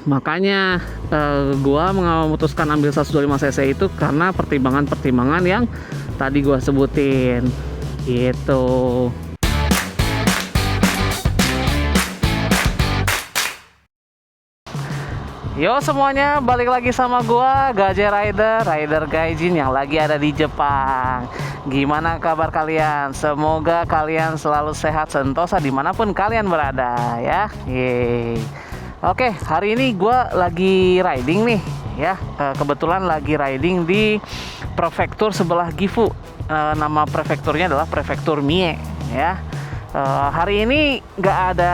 Makanya gua memutuskan ambil 125 cc itu karena pertimbangan-pertimbangan yang tadi gua sebutin gitu. Yo semuanya, balik lagi sama gua Gaje Rider Gaijin yang lagi ada di Jepang. Gimana kabar kalian? Semoga kalian selalu sehat sentosa dimanapun kalian berada ya. Yeay. Oke, hari ini gua lagi riding nih ya. Kebetulan lagi riding di prefektur sebelah Gifu. Nama prefekturnya adalah Prefektur Mie ya. Hari ini nggak ada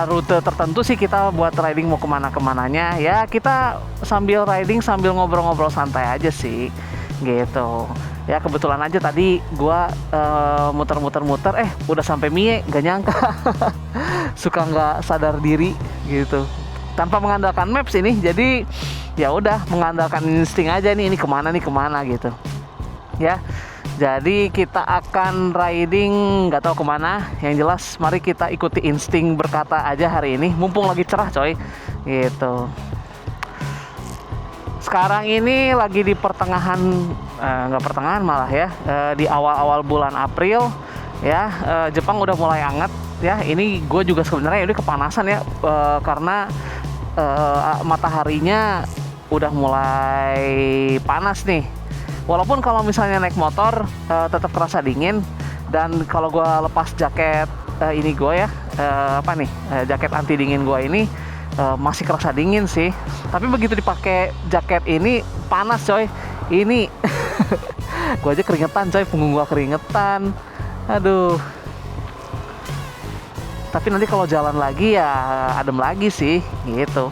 rute tertentu sih kita buat riding mau kemana-kemananya ya, kita sambil riding sambil ngobrol-ngobrol santai aja sih gitu ya. Kebetulan aja tadi gua muter-muter udah sampai Mie, nggak nyangka. Suka nggak sadar diri gitu tanpa mengandalkan maps ini, jadi ya udah mengandalkan insting aja nih, ini kemana gitu ya. Jadi kita akan riding nggak tahu kemana, yang jelas mari kita ikuti insting berkata aja hari ini, mumpung lagi cerah coy gitu. Sekarang ini lagi di pertengahan, nggak pertengahan malah ya, di awal-awal bulan April ya. Jepang udah mulai hangat ya. Ini gue juga sebenarnya udah kepanasan ya, karena mataharinya udah mulai panas nih. Walaupun kalau misalnya naik motor tetap kerasa dingin, dan kalau gue lepas jaket ini gue ya, jaket anti dingin gue ini masih kerasa dingin sih. Tapi begitu dipakai jaket ini panas coy. Ini gue aja keringetan coy, punggung gue keringetan. Aduh. Tapi nanti kalau jalan lagi ya adem lagi sih gitu.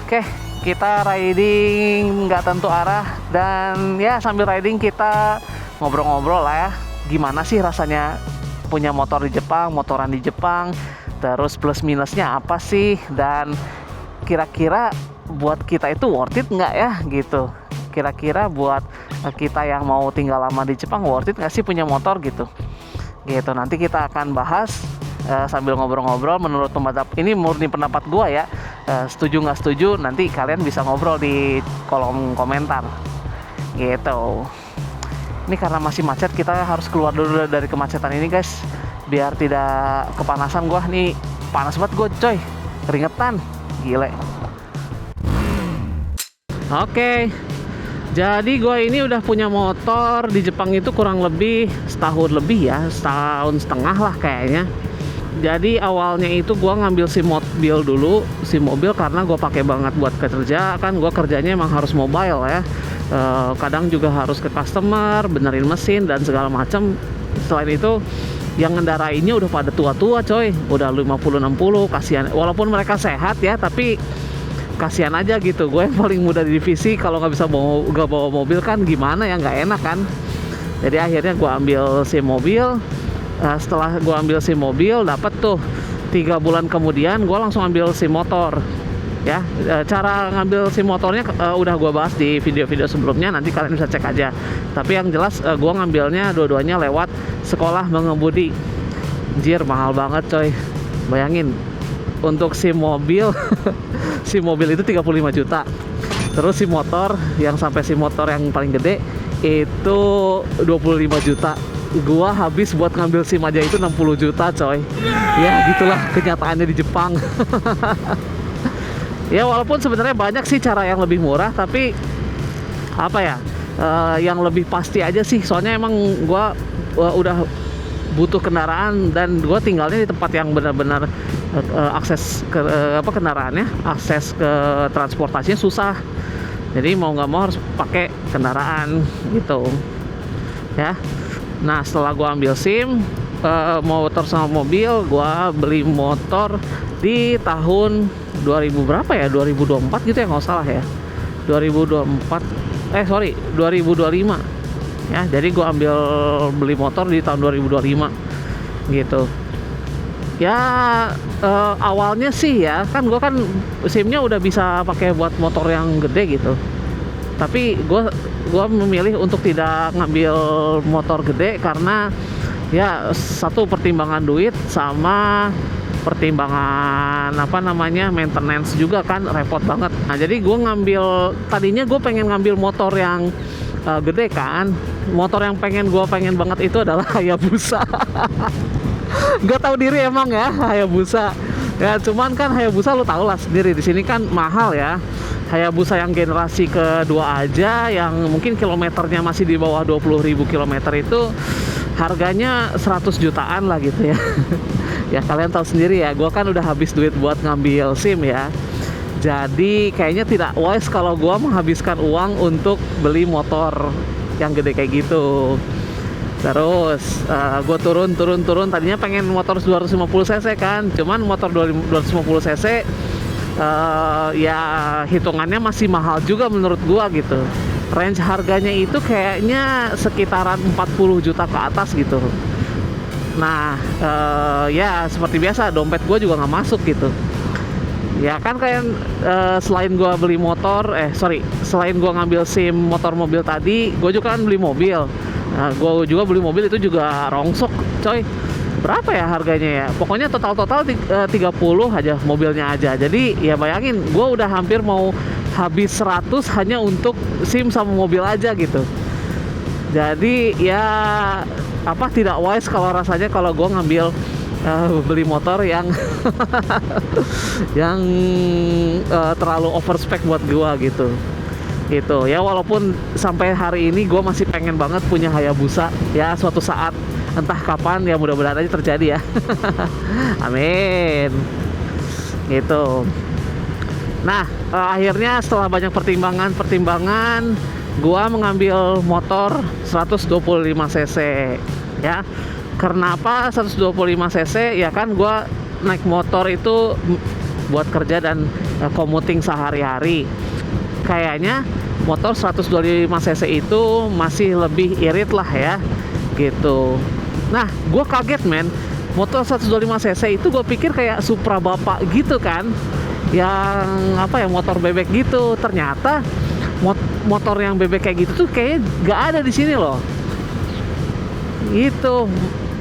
Oke. Kita riding nggak tentu arah, dan ya sambil riding kita ngobrol-ngobrol lah ya. Gimana sih rasanya punya motor di Jepang, motoran di Jepang, terus plus minusnya apa sih, dan kira-kira buat kita itu worth it nggak ya gitu. Kira-kira buat kita yang mau tinggal lama di Jepang worth it nggak sih punya motor gitu. Gitu nanti kita akan bahas sambil ngobrol-ngobrol. Menurut ini murni pendapat gua ya. Setuju nggak setuju nanti kalian bisa ngobrol di kolom komentar gitu. Ini karena masih macet, kita harus keluar dulu dari kemacetan ini guys, biar tidak kepanasan. Gua nih panas banget gue coy, keringetan gile. Oke, jadi gue ini udah punya motor di Jepang itu kurang lebih setahun lebih ya, setahun setengah lah kayaknya. Jadi awalnya itu gue ngambil SIM mobil karena gue pakai banget buat kerja, kan gue kerjanya emang harus mobile ya. Kadang juga harus ke customer, benerin mesin dan segala macam. Selain itu yang ngendarainnya udah pada tua-tua coy, udah 50-60, kasihan. Walaupun mereka sehat ya, tapi kasihan aja gitu. Gue yang paling muda di divisi, kalau nggak bisa bawa mobil kan gimana ya, nggak enak kan. Jadi akhirnya gue ambil SIM mobil. Setelah gue ambil SIM mobil, dapat tuh 3 bulan kemudian gue langsung ambil SIM motor ya. Cara ngambil SIM motornya udah gue bahas di video-video sebelumnya, nanti kalian bisa cek aja. Tapi yang jelas gue ngambilnya dua-duanya lewat sekolah mengemudi. Anjir mahal banget coy, bayangin untuk SIM mobil SIM mobil itu 35 juta. Terus SIM motor yang sampai SIM motor yang paling gede itu 25 juta. Gua habis buat ngambil SIM aja itu 60 juta coy. Ya gitulah kenyataannya di Jepang. Ya walaupun sebenarnya banyak sih cara yang lebih murah, tapi apa ya, yang lebih pasti aja sih. Soalnya emang gua udah butuh kendaraan, dan gua tinggalnya di tempat yang benar-benar akses ke kendaraannya, akses ke transportasinya susah. Jadi mau nggak mau harus pakai kendaraan gitu ya. Nah setelah gue ambil SIM motor sama mobil, gue beli motor di tahun 2000 berapa ya, 2024 gitu ya, nggak salah ya, 2025 ya. Jadi gue beli motor di tahun 2025 gitu ya. Awalnya sih ya kan gue kan SIM-nya udah bisa pakai buat motor yang gede gitu, tapi gue memilih untuk tidak ngambil motor gede karena ya satu pertimbangan duit, sama pertimbangan apa namanya maintenance juga kan repot banget. Nah jadi tadinya gue pengen ngambil motor yang gede kan. Motor yang pengen banget itu adalah Hayabusa. Gak tahu diri emang ya Hayabusa. Ya cuman kan Hayabusa lo tau lah sendiri di sini kan mahal ya. Hayabusa yang generasi kedua aja yang mungkin kilometernya masih di bawah 20.000 kilometer itu harganya 100 jutaan lah gitu ya. Ya kalian tahu sendiri ya, gue kan udah habis duit buat ngambil SIM ya. Jadi kayaknya tidak wise kalau gue menghabiskan uang untuk beli motor yang gede kayak gitu. Terus gue turun tadinya pengen motor 250 cc kan, cuman motor 250 cc ya hitungannya masih mahal juga menurut gue gitu. Range harganya itu kayaknya sekitaran 40 juta ke atas gitu. Nah ya seperti biasa dompet gue juga nggak masuk gitu. Ya kan kayak selain gue beli motor, selain gue ngambil SIM motor mobil tadi, gue juga kan beli mobil. Nah, gue juga beli mobil itu juga rongsok, coy. Berapa ya harganya ya? Pokoknya total 30 aja mobilnya aja. Jadi ya bayangin, gue udah hampir mau habis 100 hanya untuk SIM sama mobil aja gitu. Jadi ya tidak wise kalau rasanya kalau gue ngambil beli motor yang yang terlalu overspec buat gua gitu ya. Walaupun sampai hari ini gua masih pengen banget punya Hayabusa ya, suatu saat entah kapan ya, mudah-mudahan aja terjadi ya. Amin gitu. Nah akhirnya setelah banyak pertimbangan gua mengambil motor 125 cc ya. Kenapa 125 cc? Ya kan gue naik motor itu buat kerja dan commuting sehari-hari. Kayaknya motor 125 cc itu masih lebih irit lah ya gitu. Nah gue kaget men, motor 125 cc itu gue pikir kayak Supra bapak gitu kan, yang motor bebek gitu. Ternyata motor yang bebek kayak gitu tuh kayaknya gak ada di sini loh gitu.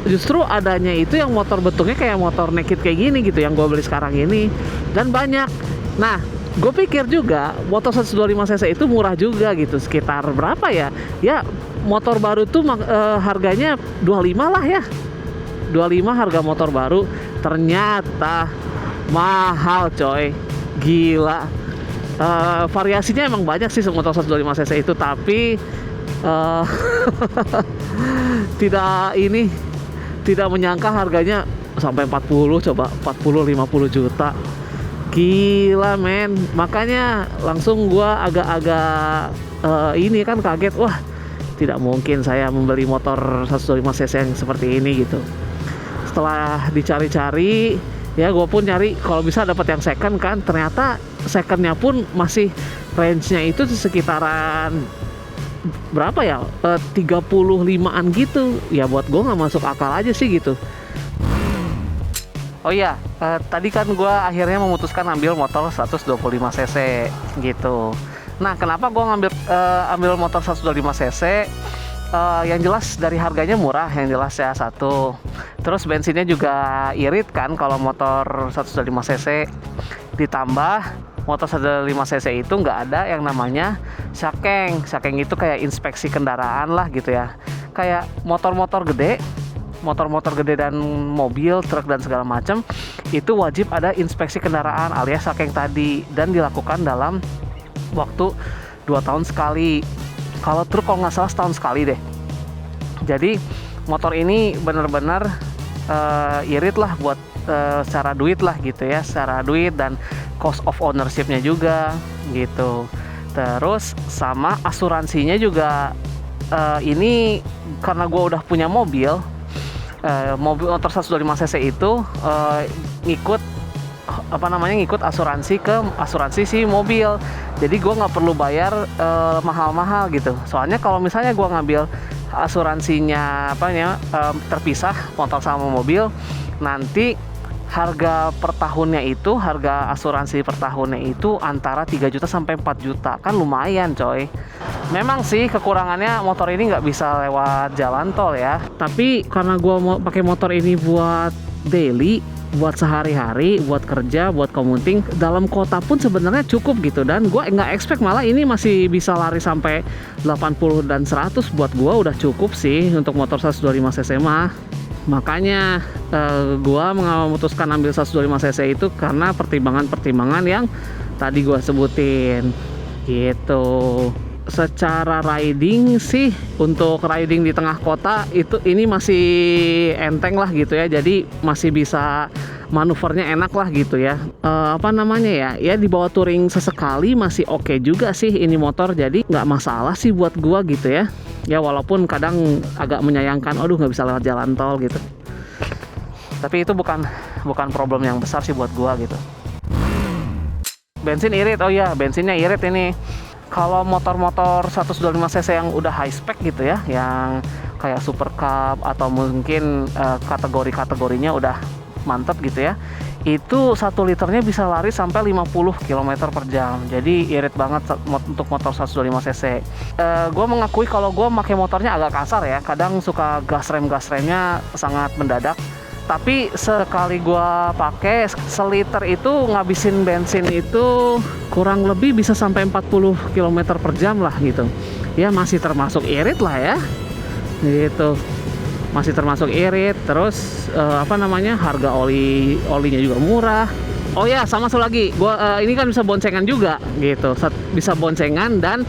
Justru adanya itu yang motor bentuknya kayak motor naked kayak gini gitu, yang gue beli sekarang ini, dan banyak. Nah gue pikir juga motor 125 cc itu murah juga gitu, sekitar berapa ya, motor baru tuh harganya 25 lah ya, 25 harga motor baru. Ternyata mahal coy, gila. Variasinya emang banyak sih motor 125 cc itu, tapi tidak menyangka harganya sampai 40 juta. Gila men. Makanya langsung gua agak-agak ini kan kaget. Wah, tidak mungkin saya membeli motor 125 cc yang seperti ini gitu. Setelah dicari-cari ya, gue pun nyari kalau bisa dapat yang second kan. Ternyata secondnya pun masih range-nya itu sekitaran berapa ya, 35an gitu ya. Buat gue nggak masuk akal aja sih gitu. Oh iya, tadi kan gue akhirnya memutuskan ambil motor 125 cc gitu. Nah kenapa gue ambil motor 125 cc? Yang jelas dari harganya murah, yang jelas ya satu. Terus bensinnya juga irit kan kalau motor 125 cc. Ditambah motor 125 cc itu nggak ada yang namanya syakeng. Syakeng itu kayak inspeksi kendaraan lah gitu ya. Kayak motor-motor gede dan mobil, truk dan segala macam itu wajib ada inspeksi kendaraan alias syakeng tadi, dan dilakukan dalam waktu 2 tahun sekali. Kalau truk kalau nggak salah setahun sekali deh. Jadi motor ini benar-benar irit lah buat secara duit lah gitu ya, secara duit dan cost of ownership-nya juga gitu. Terus sama asuransinya juga ini karena gue udah punya mobil motor 125 cc itu ngikut asuransi si mobil. Jadi gue nggak perlu bayar mahal-mahal gitu. Soalnya kalau misalnya gue ngambil asuransinya terpisah motor sama mobil, nanti harga per tahunnya itu, harga asuransi per tahunnya itu antara 3 juta sampai 4 juta. Kan lumayan coy. Memang sih kekurangannya motor ini nggak bisa lewat jalan tol ya. Tapi karena gue mau pakai motor ini buat daily, buat sehari-hari, buat kerja, buat commuting dalam kota pun sebenarnya cukup gitu. Dan gue nggak expect malah ini masih bisa lari sampai 80 dan 100. Buat gue udah cukup sih untuk motor 125 cc mah. Makanya gue memutuskan ambil 125 cc itu karena pertimbangan-pertimbangan yang tadi gue sebutin gitu. Secara riding sih, untuk riding di tengah kota ini masih enteng lah gitu ya. Jadi masih bisa manuvernya enak lah gitu ya. Apa namanya ya? Ya dibawa touring sesekali masih oke juga sih ini motor. Jadi nggak masalah sih buat gua gitu ya. Ya walaupun kadang agak menyayangkan, aduh nggak bisa lewat jalan tol gitu. Tapi itu bukan problem yang besar sih buat gua gitu. Bensin irit, oh iya bensinnya irit ini. Kalau motor-motor 125 cc yang udah high spec gitu ya, yang kayak Super Cup atau mungkin kategori-kategorinya udah mantep gitu ya, itu 1 liternya bisa lari sampai 50 km per jam. Jadi irit banget untuk motor 125 cc. Gue mengakui kalau gue pakai motornya agak kasar ya, kadang suka gas remnya sangat mendadak. Tapi sekali gua pakai seliter itu ngabisin bensin itu kurang lebih bisa sampai 40 km per jam lah gitu. Ya masih termasuk irit lah ya. Gitu. Masih termasuk irit. Terus harga olinya juga murah. Oh ya, sama satu lagi. Gua ini kan bisa boncengan juga gitu. Bisa boncengan dan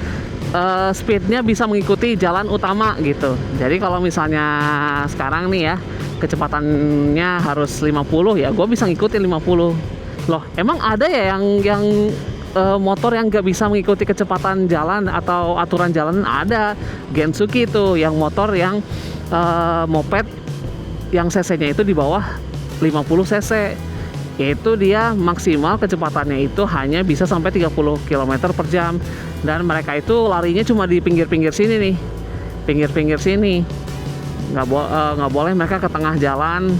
speednya bisa mengikuti jalan utama gitu. Jadi kalau misalnya sekarang nih ya kecepatannya harus 50 ya, gue bisa ngikutin 50. Loh, emang ada ya yang motor yang gak bisa mengikuti kecepatan jalan atau aturan jalan? Ada. Gensuki itu yang motor yang moped yang cc-nya itu di bawah 50 cc. Itu dia maksimal kecepatannya itu hanya bisa sampai 30 km per jam. Dan mereka itu larinya cuma di pinggir-pinggir sini nih. Pinggir-pinggir sini. Nggak boleh mereka ke tengah jalan.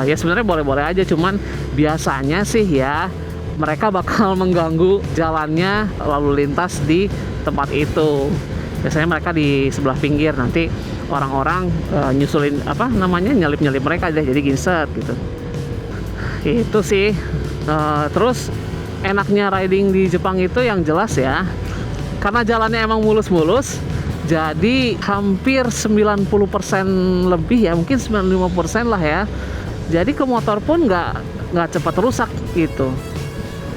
Ya sebenarnya boleh-boleh aja, cuman biasanya sih ya mereka bakal mengganggu jalannya lalu lintas di tempat itu. Biasanya mereka di sebelah pinggir, nanti orang-orang nyusulin nyelip-nyelip mereka deh, jadi ginset gitu. Itu sih. Terus enaknya riding di Jepang itu yang jelas ya, karena jalannya emang mulus-mulus. Jadi hampir 90% lebih ya, mungkin 95% lah ya. Jadi ke motor pun nggak cepat rusak gitu.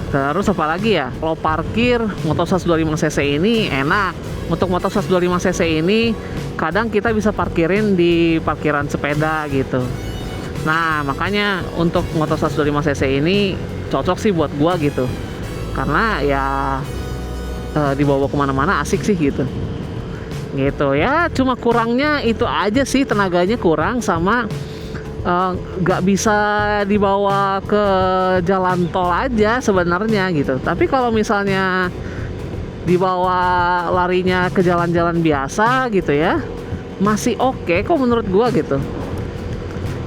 Terus apalagi ya, kalau parkir motor 125 cc ini enak. Untuk motor 125 cc ini kadang kita bisa parkirin di parkiran sepeda gitu. Nah makanya untuk motor 125 cc ini cocok sih buat gua gitu. Karena ya dibawa kemana-mana asik sih gitu. Gitu ya, cuma kurangnya itu aja sih, tenaganya kurang sama nggak bisa dibawa ke jalan tol aja sebenarnya gitu. Tapi kalau misalnya dibawa larinya ke jalan-jalan biasa gitu ya, masih oke kok menurut gua gitu.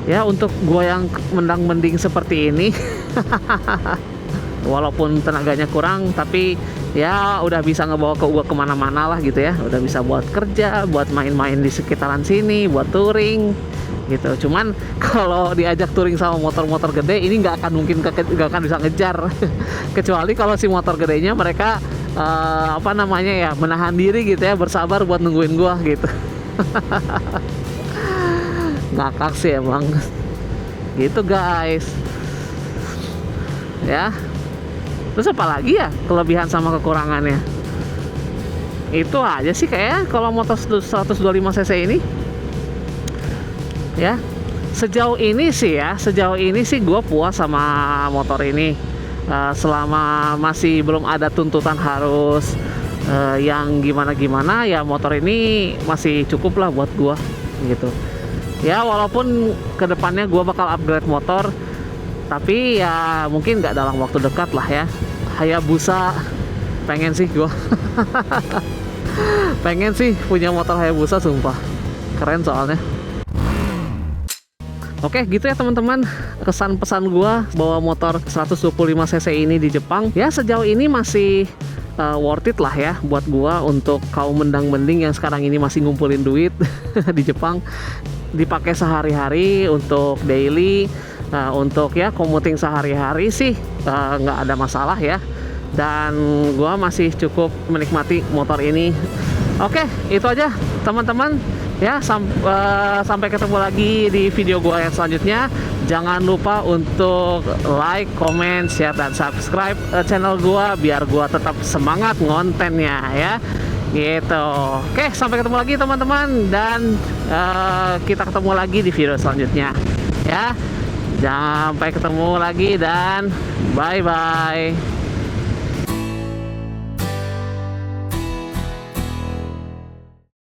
Ya untuk gua yang mendang-mending seperti ini walaupun tenaganya kurang, tapi ya udah bisa ngebawa ke gua kemana-mana lah gitu ya. Udah bisa buat kerja, buat main-main di sekitaran sini, buat touring gitu. Cuman kalau diajak touring sama motor-motor gede ini nggak akan bisa ngejar kecuali kalau si motor gedenya mereka menahan diri gitu ya, bersabar buat nungguin gua gitu. Ngakak sih emang gitu guys ya. Terus apa lagi ya kelebihan sama kekurangannya? Itu aja sih kayaknya kalau motor 125 cc ini. Ya, sejauh ini sih gue puas sama motor ini. Selama masih belum ada tuntutan harus yang gimana-gimana, ya motor ini masih cukup lah buat gue gitu. Ya walaupun kedepannya gue bakal upgrade motor, tapi ya mungkin nggak dalam waktu dekat lah ya. Hayabusa pengen sih gue pengen sih punya motor Hayabusa, sumpah keren soalnya. Oke gitu ya teman-teman, kesan pesan gue bawa motor 125 cc ini di Jepang. Ya sejauh ini masih worth it lah ya buat gue, untuk kaum mendang-mending yang sekarang ini masih ngumpulin duit di Jepang. Dipakai sehari-hari untuk daily, Untuk ya commuting sehari-hari sih nggak ada masalah ya, dan gua masih cukup menikmati motor ini. Oke, itu aja teman-teman ya. Sampai ketemu lagi di video gua yang selanjutnya. Jangan lupa untuk like, comment, share, dan subscribe channel gua biar gua tetap semangat ngontennya ya gitu. Oke, sampai ketemu lagi teman-teman, dan kita ketemu lagi di video selanjutnya ya. Sampai ketemu lagi dan bye bye.